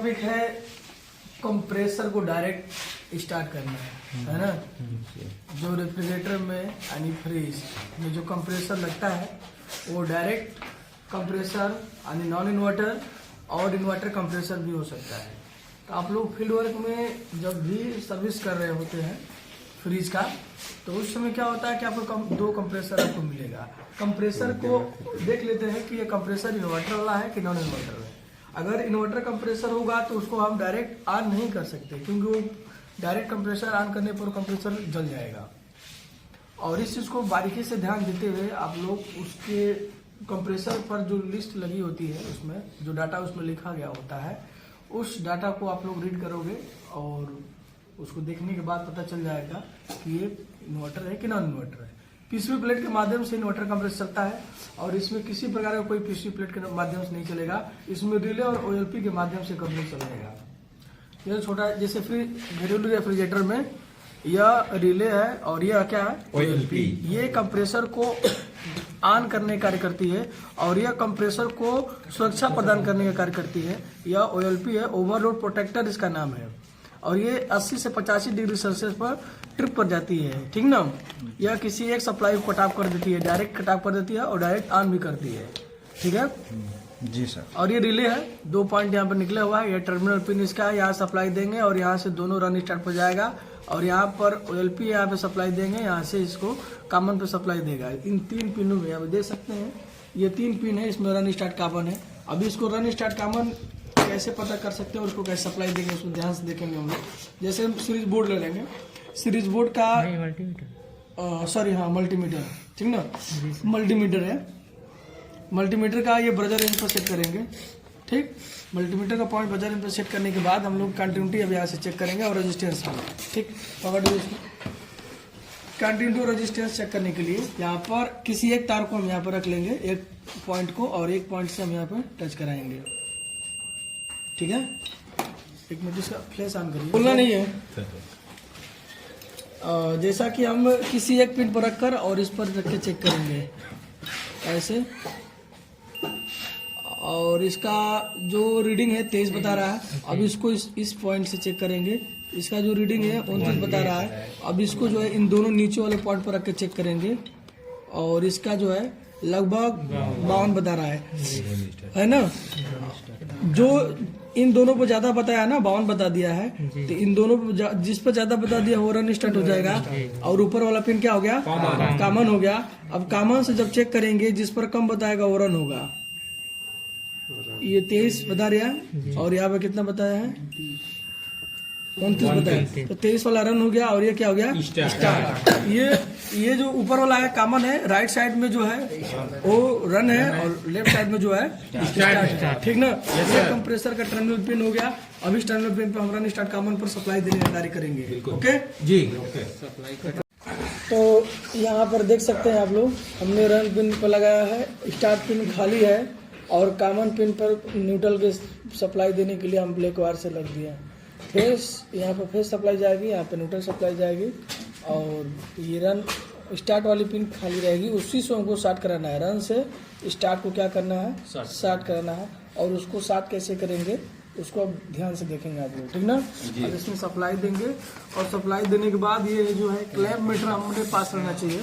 Topic है compressor को direct start करना है ना। जो रेफ्रिजरेटर में यानी फ्रिज में जो कंप्रेसर लगता है वो डायरेक्ट कंप्रेसर यानी नॉन इन्वर्टर और इन्वर्टर कंप्रेसर भी हो सकता है। तो आप लोग फील्ड वर्क में जब भी सर्विस कर रहे होते हैं फ्रिज का, तो उस समय क्या होता है कि आपको दो कंप्रेसर आपको मिलेगा। कंप्रेसर को देख लेते हैं कि ये कंप्रेसर इन्वर्टर वाला है कि नॉन इन्वर्टर है। अगर इन्वर्टर कंप्रेसर होगा तो उसको हम डायरेक्ट ऑन नहीं कर सकते, क्योंकि वो डायरेक्ट कंप्रेसर ऑन करने पर कंप्रेसर जल जाएगा। और इस चीज़ को बारीकी से ध्यान देते हुए आप लोग उसके कंप्रेसर पर जो लिस्ट लगी होती है, उसमें जो डाटा उसमें लिखा गया होता है, उस डाटा को आप लोग रीड करोगे और उसको देखने के बाद पता चल जाएगा कि ये इन्वर्टर है कि नॉन इन्वर्टर है। पीसीबी प्लेट के माध्यम से इन्वर्टर कंप्रेसर चलता है और इसमें किसी प्रकार का कोई पीसीबी प्लेट के माध्यम से नहीं चलेगा। इसमें रिले और ओएलपी के माध्यम से कंप्रेसर चलेगा। यह छोटा जैसे घरेलू रेफ्रिजरेटर में यह रिले है और यह क्या है, ओएलपी। ये कंप्रेसर को ऑन करने का कार्य करती है और यह कंप्रेसर को सुरक्षा प्रदान करने का कार्य करती है। यह ओएलपी है, ओवरलोड प्रोटेक्टर इसका नाम है। और ये 80 से 85 डिग्री सेल्सियस पर ट्रिप पर जाती है, ठीक ना। यह किसी एक सप्लाई को कट ऑफ कर देती है, डायरेक्ट कट ऑफ कर देती है और डायरेक्ट ऑन भी करती है, ठीक है जी सर। और ये रिले है, 2 पॉइंट यहाँ पर निकला हुआ है। यह टर्मिनल पिन इसका है, यहाँ सप्लाई देंगे और यहाँ से दोनों रन स्टार्ट पर जाएगा। और यहाँ पर ओएलपी यहाँ पे सप्लाई देंगे, यहाँ से इसको कॉमन पे सप्लाई देगा। इन 3 पिनों में आप देख सकते हैं, ये 3 पिन है, इसमें रन स्टार्ट कॉमन है। अभी इसको रन स्टार्ट कॉमन कैसे पता कर सकते हैं, उसको कैसे सप्लाई देंगे, उसको ध्यान से देखेंगे हम लोग। जैसे हम सीरीज बोर्ड ले लेंगे, सीरीज बोर्ड का मल्टीमीटर, ठीक ना, मल्टीमीटर है। मल्टीमीटर का ये ब्रजर रेंज पर सेट करेंगे, ठीक। मल्टीमीटर का पॉइंट ब्रजर रेंज पर सेट करने के बाद हम लोग कंटिन्यूटी अब यहाँ से चेक करेंगे और रेजिस्टेंस, ठीक। पकड़ लो इसको। कंटिन्यूटी और रेजिस्टेंस चेक करने के लिए यहाँ पर किसी एक तार को हम यहाँ पर रख लेंगे, एक पॉइंट को, और एक पॉइंट से हम यहाँ पर टच कराएंगे, ठीक है। एक मिनट इसका फ्लैश ऑन करिए, बोलना नहीं है। जैसा कि हम किसी एक पिन पर रखकर और इस पर रख के चेक करेंगे ऐसे, और इसका जो रीडिंग है 23 बता रहा है। अब इसको इस पॉइंट से चेक करेंगे, इसका जो रीडिंग है 29 बता रहा है। अब इसको जो है इन दोनों नीचे वाले पॉइंट पर रख के चेक करेंगे और इसका जो है लगभग 52 बता रहा है ना। जो इन दोनों पर ज्यादा बताया ना, 52 बता दिया है, तो इन दोनों पर जिस पर ज्यादा बता दिया वो रन स्टार्ट हो जाएगा। और ऊपर वाला पिन क्या हो गया, कॉमन हो गया। अब कॉमन से जब चेक करेंगे, जिस पर कम बताएगा वो रन होगा। ये 23 बता रहा है और यहाँ पे कितना बताया है, 29 बताया, तो 23 वाला रन हो गया। और ये क्या हो गया, स्टार्ट। ये जो ऊपर वाला है कॉमन है, राइट साइड में जो है वो रन है और लेफ्ट साइड में जो है स्टार्ट, ठीक ना। ये कंप्रेसर का टर्मिनल पिन हो गया। अब इस टर्मिनल पिन पर हम रन स्टार्ट कॉमन पर सप्लाई देने का कार्य करेंगे, ओके जी, ओके। तो यहाँ पर देख सकते हैं आप लोग, हमने रन पिन पर लगाया है, स्टार्ट पिन खाली है और कॉमन पिन पर न्यूट्रल के सप्लाई देने के लिए हम ब्लैक वायर से लग दिया। फेस यहाँ पर फेस सप्लाई जाएगी, यहाँ पे न्यूट्रल सप्लाई जाएगी और ये रन स्टार्ट वाली पिन खाली रहेगी। उसी से हमको स्टार्ट कराना है, रन से स्टार्ट को क्या करना है, स्टार्ट कराना है। और उसको स्टार्ट कैसे करेंगे उसको अब ध्यान से देखेंगे आप लोग, ठीक ना। अब इसमें सप्लाई देंगे और सप्लाई देने के बाद ये जो है क्लैंप मीटर हमारे पास रहना चाहिए।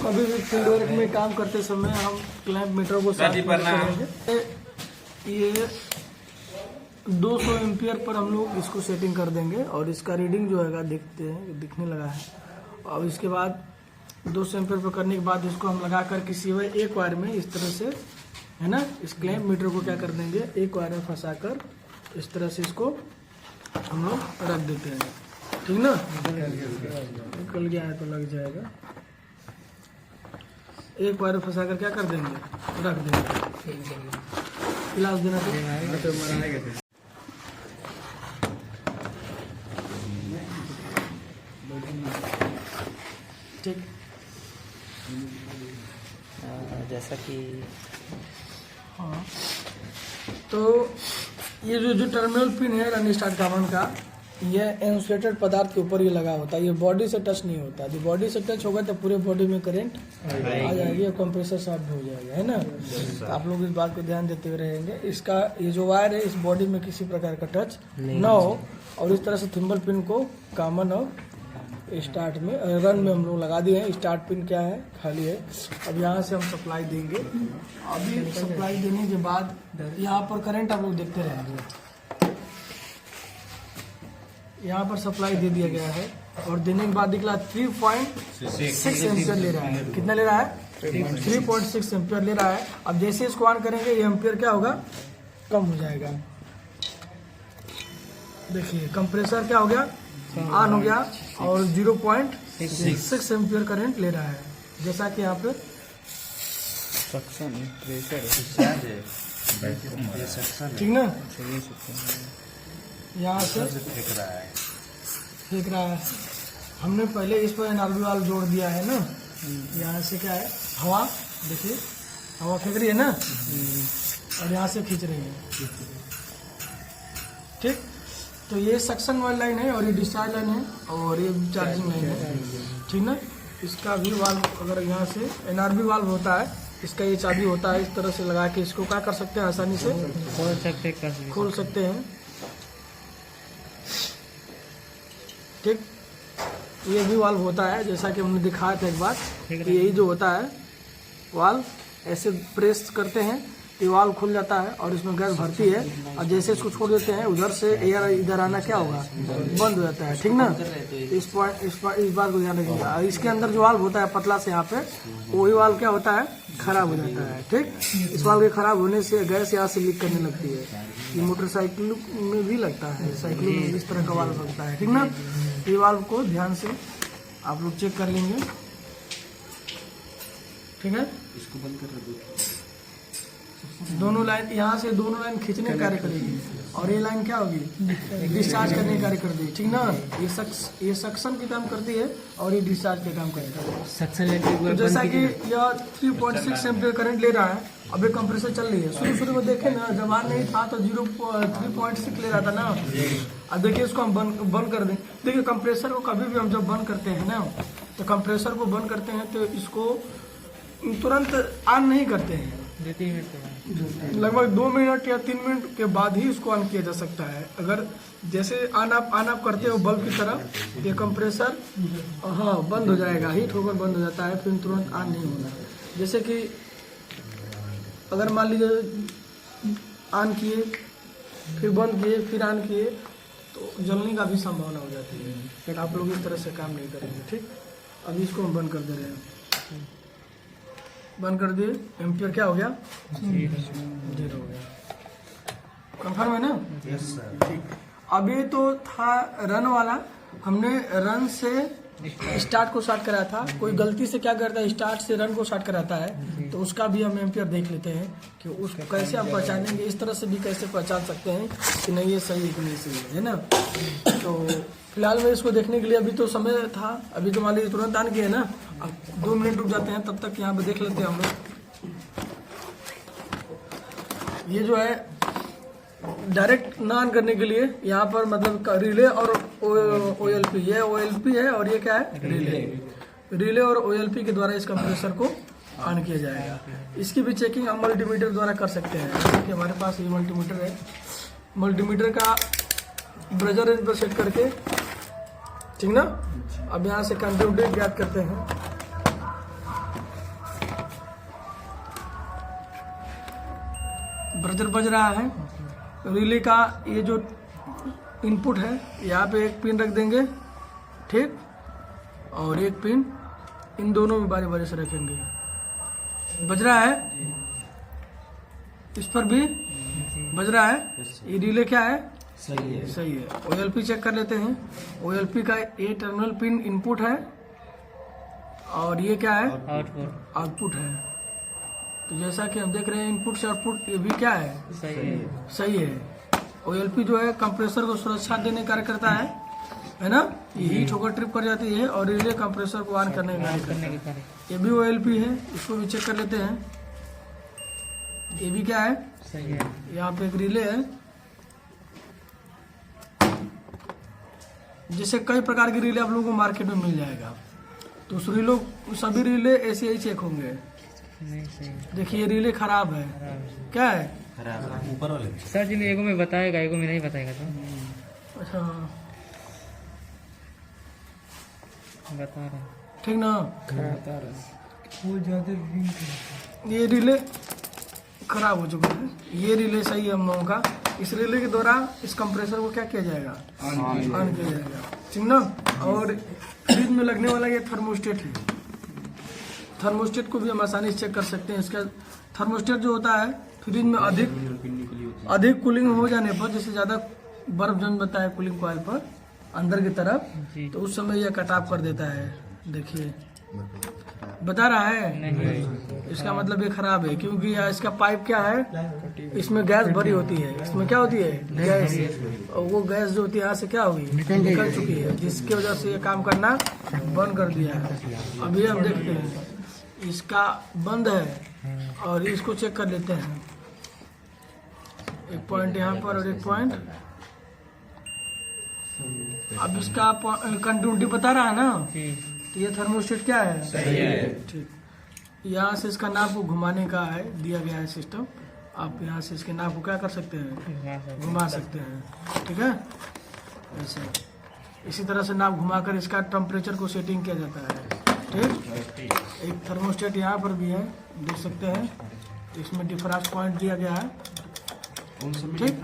कभी भी फील्ड वर्क में काम करते समय हम क्लैंप मीटर को साथ करेंगे। ये 200 एम्पियर पर हम लोग इसको सेटिंग कर देंगे और इसका रीडिंग जो है देखते हैं, दिखने लगा है। और इसके बाद 200 एम्पियर पर करने के बाद इसको हम लगाकर किसी एक वायर में इस तरह से, है ना, इस क्लैंप मीटर को क्या कर देंगे, एक वायर में फंसाकर इस तरह से इसको हम लोग रख देते हैं, ठीक ना। निकल गया है तो लग जाएगा। एक वायर फंसाकर क्या कर देंगे, रख देंगे। क्लास देना तो ठीक। जैसा कि हाँ, तो ये जो टर्मिनल पिन है रन स्टार्ट कॉमन का, ये इंसुलेटेड पदार्थ के ऊपर ये लगा होता है, ये बॉडी से टच नहीं होता। जो बॉडी से टच होगा तो पूरे बॉडी में करंट आ जाएगी और कंप्रेसर साफ हो जाएगा, है ना। तो आप लोग इस बात को ध्यान देते हुए रहेंगे। इसका ये जो वायर है इस बॉडी में किसी प्रकार का टच ना हो, और इस तरह से थिम्बल पिन को कॉमन और स्टार्ट में रन में हम लोग लगा दिए हैं। स्टार्ट पिन क्या है, खाली है। अब यहाँ से हम सप्लाई देंगे। अभी सप्लाई देने के बाद यहाँ पर करंट आप लोग देखते रहेंगे। यहाँ पर सप्लाई दे दिया गया है और देने के बाद निकला 3.6 एम्पियर ले रहा है। कितना ले रहा है? 3.6 एम्पियर ले रहा है। अब जैसे इसको ऑन करेंगे ये एम्पियर क्या होगा, कम हो जाएगा। देखिए कंप्रेसर क्या हो गया, ऑन हो गया और 0.6 एम्पियर करंट ले रहा है। जैसा कि यहाँ पे सक्शन प्रेशर ठीक ना, यहाँ से फेंक रहा है। हमने पहले इस पर एनआरबी वाल्व जोड़ दिया है ना। यहाँ से क्या है, हवा देखिए हवा फेंक रही है ना, और यहाँ से खींच रही है। ठीक, तो ये सक्शन वाली लाइन है और ये डिस्चार्ज लाइन है और ये चार्जिंग लाइन है, ठीक ना। इसका भी वाल्व अगर यहाँ से एनआरबी वाल्व होता है, इसका ये चाबी होता है, इस तरह से लगा के इसको क्या कर सकते हैं, आसानी से खोल सकते हैं। ठीक, ये भी वाल्व होता है जैसा कि हमने दिखाया था एक बार कि यही जो होता है वाल्व, ऐसे प्रेस करते हैं ये वाल्व खुल जाता है और इसमें गैस भरती है, और जैसे इसको छोड़ देते हैं उधर से एयर इधर आना क्या होगा, बंद हो जाता है। ठीक ना, इस बात को ध्यान रखिएगा। इसके अंदर जो वाल्व होता है पतला से यहाँ पे, वही वाल्व क्या होता है, खराब हो जाता है। ठीक, इस वाल्व के खराब होने से गैस यहाँ से लीक करने लगती है। ये मोटरसाइकिल में भी लगता है, साइकिल में इस तरह का वाल्व लगता है। ठीक ना, ये वाल्व को ध्यान से आप लोग चेक कर लेंगे। ठीक है, इसको बंद कर दो। दोनों लाइन यहाँ से दोनों लाइन खींचने का कार्य करेगी और ये लाइन क्या होगी, डिस्चार्ज करने का कार्य कर देगी। ठीक ना, ये सक्शन के काम करती है और ये डिस्चार्ज के काम करेगा। सक्शन तो जैसा कि यह 3.6 एम्पियर करंट ले रहा है। अब ये कंप्रेसर चल रही है। शुरू में देखे ना, जब ऑन नहीं था तो 3.6 ले रहा था ना। अब देखिए इसको हम बंद कर दें। देखिए कंप्रेसर को कभी भी हम जब बंद करते हैं ना, तो कंप्रेसर को बंद करते हैं तो इसको तुरंत ऑन नहीं करते हैं, लगभग 2 मिनट या 3 मिनट के बाद ही इसको ऑन किया जा सकता है। अगर जैसे ऑन ऑफ करते हो बल्ब की तरह, ये कंप्रेसर बंद हो जाएगा, हीट होकर बंद हो जाता है, फिर तुरंत ऑन नहीं होना। जैसे कि अगर मान लीजिए ऑन किए फिर बंद किए फिर ऑन किए तो जलने का भी संभावना हो जाती है। फिर आप लोग इस तरह से काम नहीं करेंगे। ठीक, अभी इसको हम बंद कर दे रहे हैं। बंद कर दिए, एम्पियर क्या हो गया, 0 हो गया। कंफर्म है ना? Yes sir. ठीक, अभी तो था रन वाला, हमने रन से स्टार्ट को स्टार्ट कराया था। कोई गलती से क्या करता है, स्टार्ट से रन को स्टार्ट कराता है, तो उसका भी हम एम्पियर देख लेते हैं कि उसको कैसे आप पहचानेंगे। इस तरह से भी कैसे पहचान सकते हैं कि नहीं ये सही है कि नहीं सही है ना। तो फिलहाल में इसको देखने के लिए अभी तो समय था, अभी तो मान लीजिए तुरंत आन किए ना। अब 2 मिनट रुक जाते हैं, तब तक यहाँ पे देख लेते हैं हम लोग। ये जो है डायरेक्ट ना ऑन करने के लिए यहाँ पर मतलब रिले और OLP, ये OLP है और ये क्या है, रिले और OLP के द्वारा इस कंप्रेसर को ऑन किया जाएगा। इसकी भी चेकिंग हम मल्टीमीटर द्वारा कर सकते हैं। जैसे कि हमारे पास ये मल्टीमीटर है, मल्टीमीटर का ब्रजर रेंज पर सेट करके, ठीक ना। अब यहाँ से कंट्रीब्यूट ज्ञात करते हैं। ब्रजर बज रहा है। रिले का ये जो इनपुट है, यहाँ पे एक पिन रख देंगे, ठीक, और एक पिन इन दोनों में बारी बारी से रखेंगे। बज रहा है, इस पर भी बज रहा है। ये रिले क्या है, सही है, सही है। OLP चेक कर लेते हैं। OLP का ये टर्मिनल पिन इनपुट है और ये क्या है, आउटपुट है। तो जैसा कि हम देख रहे हैं इनपुट से आउटपुट ये भी क्या है, सही है। OLP जो है कंप्रेसर को सुरक्षा देने कार्य करता है ना। ये हीट होकर ट्रिप कर जाती है और रिले कंप्रेसर को ऑन करने का कार्य। ये भी OLP है, इसको भी चेक कर लेते हैं। ये भी क्या है, सही है। यहाँ पे एक रिले है, जैसे कई प्रकार की रिले आप लोगों को मार्केट में मिल जाएगा, तो उस रिलो सभी रिले ऐसे ही चेक होंगे। नहीं सही देखिए ये रिले खराब है, क्या है? ऊपर वाले सर जी एगो में बताएगा, एगो में नहीं बताएगा तो अच्छा बता रहा ठीक ना। बता रहा वो ज़्यादा ये रिले खराब हो चुका है, ये रिले सही है हम लोगों का। इस रिले के द्वारा इस कंप्रेसर को क्या किया जाएगा? ऑन किया जाएगा, ठीक ना। और फ्रिज में लगने वाला ये थर्मोस्टेट है, थर्मोस्टेट को भी हम आसानी से चेक कर सकते हैं। इसका थर्मोस्टेट जो होता है फ्रिज में अधिक कूलिंग हो जाने पर, जैसे ज़्यादा बर्फ जम जाता है कूलिंग कॉइल पर अंदर की तरफ, तो उस समय यह कट ऑफ कर देता है। देखिए बता रहा है नहीं इसका मतलब ये खराब है, क्योंकि यहाँ इसका पाइप क्या है, इसमें गैस भरी होती है, इसमें क्या होती है गैस, और वो गैस जो होती है यहाँ से क्या हुई, निकल चुकी है, जिसकी वजह से ये काम करना बंद कर दिया है। अभी हम देखते हैं इसका बंद है और इसको चेक कर लेते हैं। एक पॉइंट यहाँ पर और एक पॉइंट, अब इसका कंटिन्यूटी बता रहा है ना, तो ये थर्मोस्टेट क्या है, सही है। ठीक। यहाँ से इसका नाप को घुमाने का है, दिया गया है सिस्टम। आप यहाँ से इसके नाप को क्या कर सकते हैं, घुमा सकते हैं, ठीक है। ऐसे इसी तरह से नाप घुमाकर इसका टेम्परेचर को सेटिंग किया जाता है, ठीक। एक थर्मोस्टेट यहाँ पर भी है, देख सकते हैं, इसमें डिफ्रास्ट पॉइंट दिया गया है, ठीक।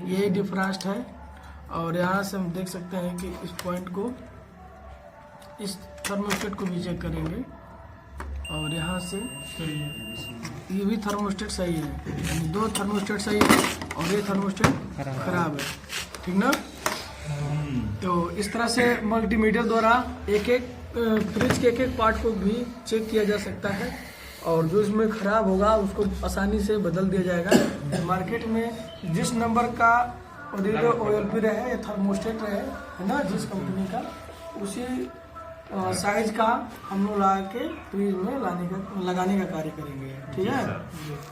ये डिफ्रास्ट है, और यहाँ से हम देख सकते हैं कि इस पॉइंट को, इस थर्मोस्टेट को भी चेक करेंगे, और यहाँ से ये भी थर्मोस्टेट सही है, यानी दो थर्मोस्टेट सही है और ये थर्मोस्टेट खराब है, ठीक ना। तो इस तरह से मल्टीमीटर द्वारा एक एक फ्रिज के एक पार्ट को भी चेक किया जा सकता है, और जो इसमें खराब होगा उसको आसानी से बदल दिया जाएगा। मार्केट में जिस नंबर का रिले OLP रहे या थर्मोस्टेट रहे, है ना, जिस कंपनी का, उसी साइज का हम लोग ला के फ्रिज में लगाने का कार्य करेंगे, ठीक है।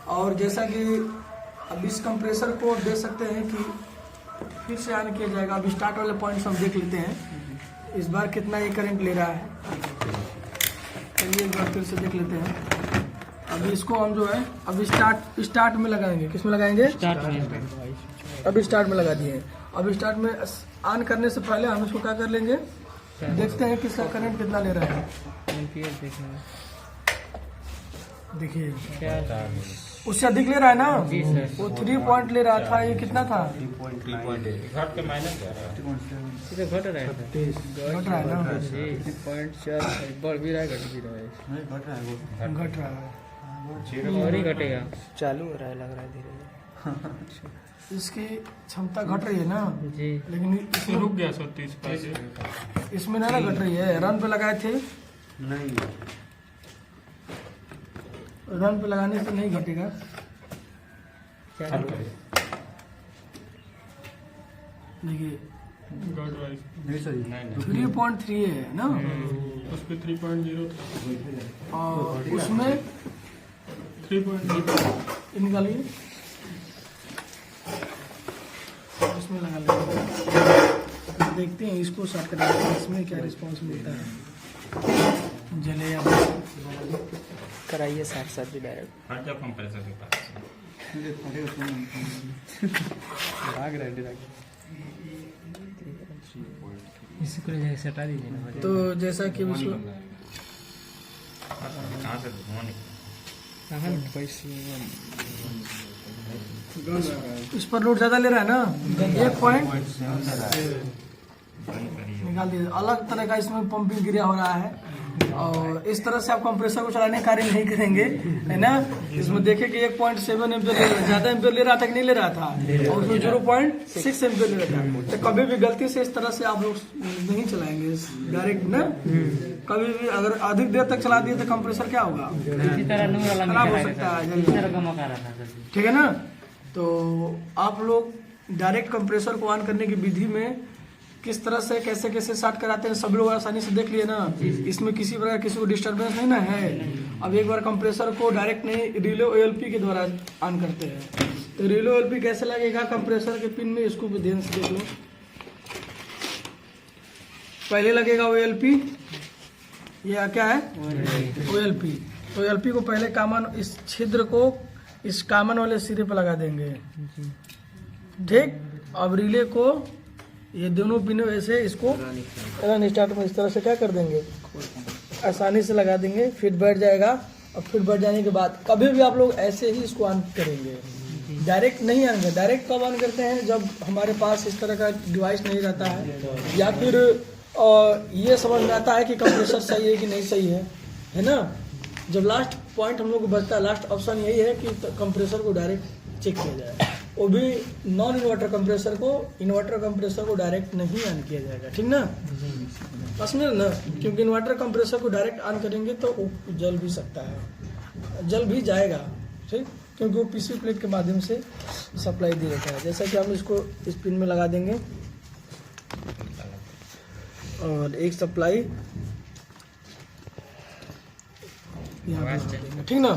और जैसा कि अब इस कंप्रेसर को देख सकते हैं कि फिर से ऑन किया जाएगा। अब स्टार्ट वाले पॉइंट्स हम देख लेते हैं, इस बार कितना ये करंट ले रहा है, चलिए एक बार फिर से देख लेते हैं। अभी इसको हम जो है अभी स्टार्ट में लगाएंगे, किस में लगाएंगे, अभी स्टार्ट में लगा दिए। अब स्टार्ट में ऑन करने से पहले हम इसको क्या कर लेंगे, देखते हैं किसका करंट कितना ले रहा है। देखिए उससे अधिक ले रहा है ना, वो 3 पॉइंट ले रहा था, ये कितना था, घट रहा है ना, बढ़ भी रहा है, घट भी रहा है, घट रहा है, और ही घटेगा, चालू हो रहा है, लग रहा है धीरे इसकी क्षमता घट रही है ना जी, लेकिन इसमें रुक गया 30 इसमें ना घट रही है। रन पे लगाए थे, नहीं, रन पे लगाने से नहीं घटेगा। देखिए 3.3 है ना, उस पे 3.0 और उसमें 3.0 निकालिए, इसमें लगा लेंगे, देखते हैं इसको शॉर्ट करेंगे, इसमें क्या रिस्पांस मिलता है। जले या कराइए 60 जी डायरेक्ट हट जाओ कंप्रेसर के पास। भाग रहा है इसको ले सटा दीजिए ना। तो जैसा कि उसको कहाँ से धुआं निकला, इस पर लोड ज्यादा ले रहा है ना, 1 पॉइंट निकाल दीजिए। अलग तरह का इसमें पंपिंग क्रिया हो रहा है, और इस तरह से आप कंप्रेसर को चलाने का कार्य नहीं करेंगे, है ना। इसमें देखें कि 1.7 एम्पियर ज्यादा एम्पियर ले रहा था कि नहीं ले रहा था, और उसमें 0.6 एम्पियर ले रहा था। तो कभी भी गलती से इस तरह से आप लोग नहीं चलाएंगे डायरेक्ट ना, कभी भी अगर अधिक देर तक चला दिए तो कंप्रेसर क्या होगा, खराब हो सकता है, ठीक है ना। तो आप लोग डायरेक्ट कंप्रेसर को ऑन करने की विधि में किस तरह से कैसे कैसे स्टार्ट कराते हैं सब लोग आसानी से देख लिए ना, इसमें किसी प्रकार किसी को डिस्टर्बेंस नहीं ना है। अब एक बार कंप्रेसर को डायरेक्ट नहीं, रिले OLP के द्वारा ऑन करते हैं। तो रिले OLP कैसे लगेगा कंप्रेसर के पिन में, इसको भी ध्यान से देख लो। पहले लगेगा OLP, ये क्या है OLP। तो OLP को पहले कॉमन, इस छिद्र को इस कॉमन वाले सिरे पर लगा देंगे, ठीक। अब रिले को ये दोनों पिन ऐसे इसको रन स्टार्ट में इस तरह से क्या कर देंगे, आसानी से लगा देंगे, फिर बैठ जाएगा। और फिर बैठ जाने के बाद कभी भी आप लोग ऐसे ही इसको ऑन करेंगे, डायरेक्ट नहीं ऑन करेंगे। डायरेक्ट कब ऑन करते हैं, जब हमारे पास इस तरह का डिवाइस नहीं रहता है, या फिर ये समझ में आता है कि कंप्रेसर सही है कि नहीं सही है ना। जब लास्ट पॉइंट हम लोग को बचता है, लास्ट ऑप्शन यही है कि कंप्रेसर को डायरेक्ट चेक किया जाए, वो भी नॉन इन्वर्टर कंप्रेसर को। इन्वर्टर कंप्रेसर को डायरेक्ट नहीं ऑन किया जाएगा, ठीक ना, बस में ना, क्योंकि इन्वर्टर कंप्रेसर को डायरेक्ट ऑन करेंगे तो वो जल भी सकता है, जल भी जाएगा, ठीक, क्योंकि वो पीसी प्लेट के माध्यम से सप्लाई दे देता है। जैसा कि हम इसको इस पिन में लगा देंगे और एक सप्लाई यहाँ पे लगा देंगे, ठीक ना।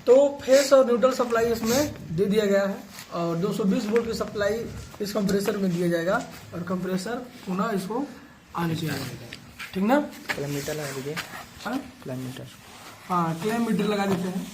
तो फेस और न्यूट्रल सप्लाई इसमें दे दिया गया है और 220 वोल्ट की सप्लाई इस कंप्रेसर में दिया जाएगा और कंप्रेसर पुनः इसको आने चाहिए, ठीक ना। किलोमीटर लगा दीजिए, हाँ किलोमीटर, हाँ किलोमीटर लगा देते हैं।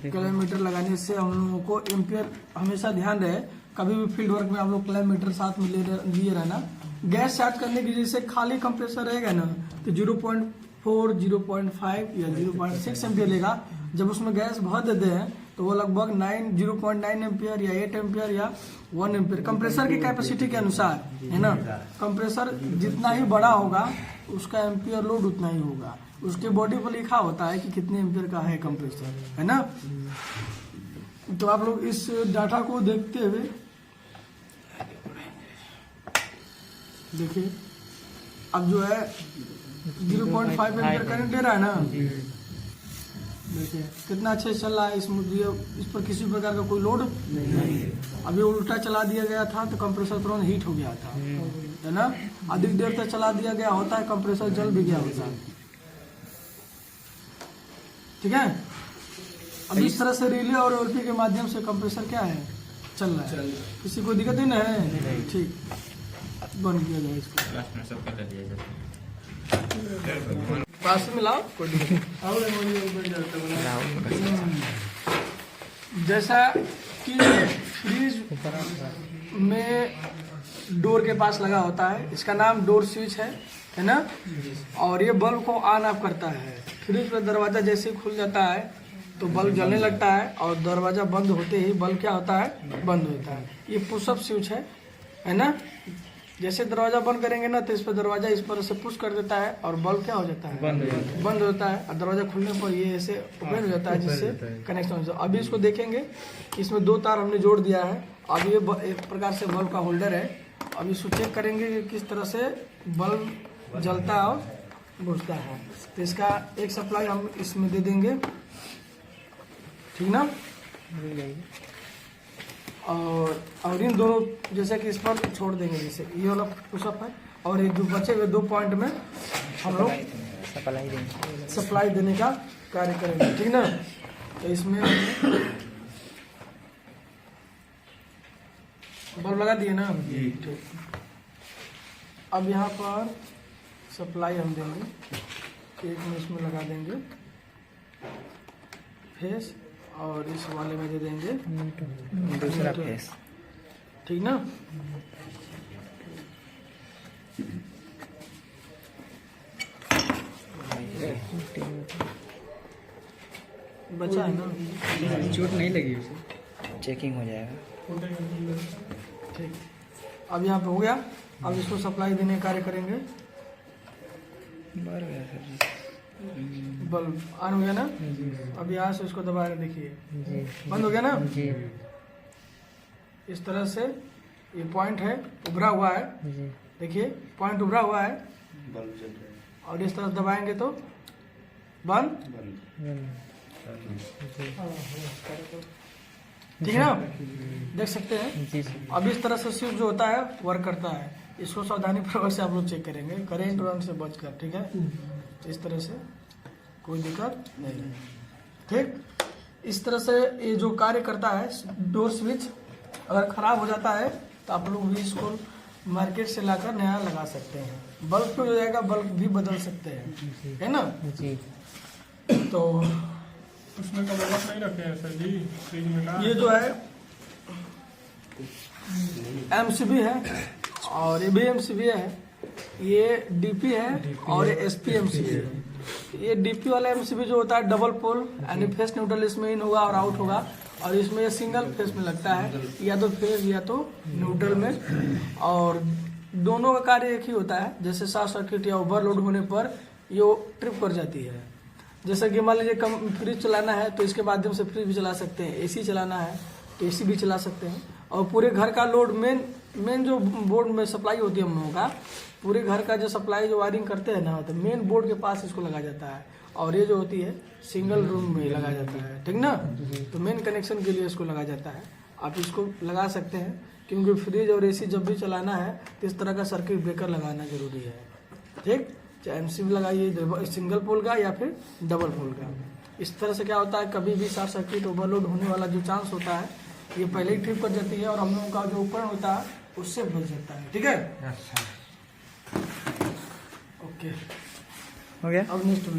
किलोमीटर लगाने से हम लोगों को एम्पियर हमेशा ध्यान रहे, कभी भी फील्ड वर्क में आप लोग किलोमीटर साथ में लिए रहना। गैस स्टार्ट करने की जैसे खाली कंप्रेसर रहेगा ना तो 0.4, 0.5 या 0.6 एम्पियर लेगा। जब उसमें गैस भर देते हैं तो वो लगभग 0.9 एम्पियर या 8 एम्पियर या 1 एम्पियर कंप्रेसर की कैपेसिटी के अनुसार, है ना। कंप्रेसर जितना ही बड़ा होगा उसका एम्पियर लोड उतना ही होगा, उसके बॉडी पर लिखा होता है कि कितने एम्पियर का है कंप्रेसर, है ना। तो आप लोग इस डाटा को देखते हुए देखिए, अब जो है 0.5 एम्पियर करंट दे रहा है ना, देखिए कितना अच्छे से चल रहा है। इस पर किसी प्रकार का कोई लोड नहीं। अभी उल्टा चला दिया गया था तो कंप्रेसर तुरंत हीट हो गया था, है ना। अधिक देर तक चला दिया गया होता है कंप्रेसर जल भी गया होता है, ठीक है। अब इस तरह से रिले और OLP के माध्यम से कंप्रेसर क्या है, चल रहा है, किसी को दिक्कत नहीं है, ठीक। बंद किया जाए इसको, लास्ट में सब कर दिया जाता है। पास में लाओ, कोई दिक्कत नहीं। जैसा कि फ्रिज में डोर के पास लगा होता है, इसका नाम डोर स्विच है ना। और ये बल्ब को ऑन ऑफ करता है। फ्रिज में दरवाजा जैसे खुल जाता है तो बल्ब जलने लगता है और दरवाजा बंद होते ही बल्ब क्या होता है, बंद होता है। ये पुशअप स्विच है ना। जैसे दरवाजा बंद करेंगे ना तो इस पर दरवाजा इस पर से पुश कर देता है और बल्ब क्या हो जाता है, बंद होता है। और दरवाजा खुलने पर ये ऐसे ओपन हो जाता है जिससे कनेक्शन हो जाता है। अभी इसको देखेंगे कि इसमें 2 तार हमने जोड़ दिया है। अब ये एक प्रकार से बल्ब का होल्डर है। अब इसको चेक करेंगे कि किस तरह से बल्ब जलता है और बुझता है। तो इसका एक सप्लाई हम इसमें दे देंगे, ठीक ना। और इन दोनों जैसे कि इस पर छोड़ देंगे, जैसे ये वाला पुशअप है और ये जो बचे हुए 2 पॉइंट में हम लोग सप्लाई देने का कार्य करेंगे, ठीक ना। तो इसमें बल्ब लगा दिए ना, ठीक। अब यहाँ पर सप्लाई हम देंगे, एक में इसमें लगा देंगे फेस और इस वाले में दे देंगे दूसरा फेस, ठीक ना। बचा है ना, चोट नहीं लगी उसे, चेकिंग हो जाएगा, ठीक। अब यहाँ पे हो गया। अब इसको सप्लाई देने का कार्य करेंगे। बल्ब ऑन हो गया ना। अब यहाँ से इसको दबा के देखिए, बंद हो गया ना। इस तरह से ये पॉइंट है, उभरा हुआ है, देखिए पॉइंट उभरा हुआ है और इस तरह दबाएंगे तो बंद, ठीक है ना। देख सकते हैं। अब इस तरह से स्विच जो होता है वर्क करता है। इसको सावधानी पूर्वक से आप लोग चेक करेंगे, करेंट वरेंट से बचकर, ठीक है। इस तरह से कोई दिक्कत नहीं है, ठीक। इस तरह से ये जो कार्य करता है डोर स्विच, अगर खराब हो जाता है तो आप लोग भी इसको मार्केट से लाकर नया लगा सकते हैं। बल्ब पे हो जाएगा, बल्ब भी बदल सकते हैं, है ना। जी तो उसमें कवर नहीं रखे हैं सर जी, फ्रिज में का ये जो है एमसीबी है और ये भी एमसीबी है, ये डीपी है और ये एसपी एमसीबी है। ये डीपी वाला एमसीबी जो होता है डबल पोल, यानी फेस न्यूट्रल इसमें इन होगा और आउट होगा, और इसमें ये सिंगल फेस में लगता है, या तो फेस या तो न्यूट्रल में, और दोनों का कार्य एक ही होता है। जैसे शॉर्ट सर्किट या ओवरलोड होने पर ये ट्रिप कर जाती है। जैसे कि मान लीजिए कम फ्रिज चलाना है तो इसके माध्यम से फ्रिज भी चला सकते हैं, एसी चलाना है तो एसी भी चला सकते हैं, और पूरे घर का लोड मेन जो बोर्ड में सप्लाई होती है हम लोगों का, पूरे घर का जो सप्लाई जो वायरिंग करते हैं ना, तो मेन बोर्ड के पास इसको लगा जाता है, और ये जो होती है सिंगल रूम में लगा जाता है, ठीक ना। तो मेन कनेक्शन के लिए इसको लगा जाता है। आप इसको लगा सकते हैं, क्योंकि फ्रिज और एसी जब भी चलाना है तो इस तरह का सर्किट ब्रेकर लगाना जरूरी है, ठीक। चाहे एमसीबी लगाइए सिंगल पोल का या फिर डबल पोल का। इस तरह से क्या होता है, कभी भी शॉर्ट सर्किट ओवरलोड होने वाला जो चांस होता है ये पहले ही ट्रिप कर जाती है, और हम लोगों का जो उपकरण होता है उससे बच जाता है, ठीक है। अच्छा ओके, हो गया। अब नेक्स्ट वीडियो।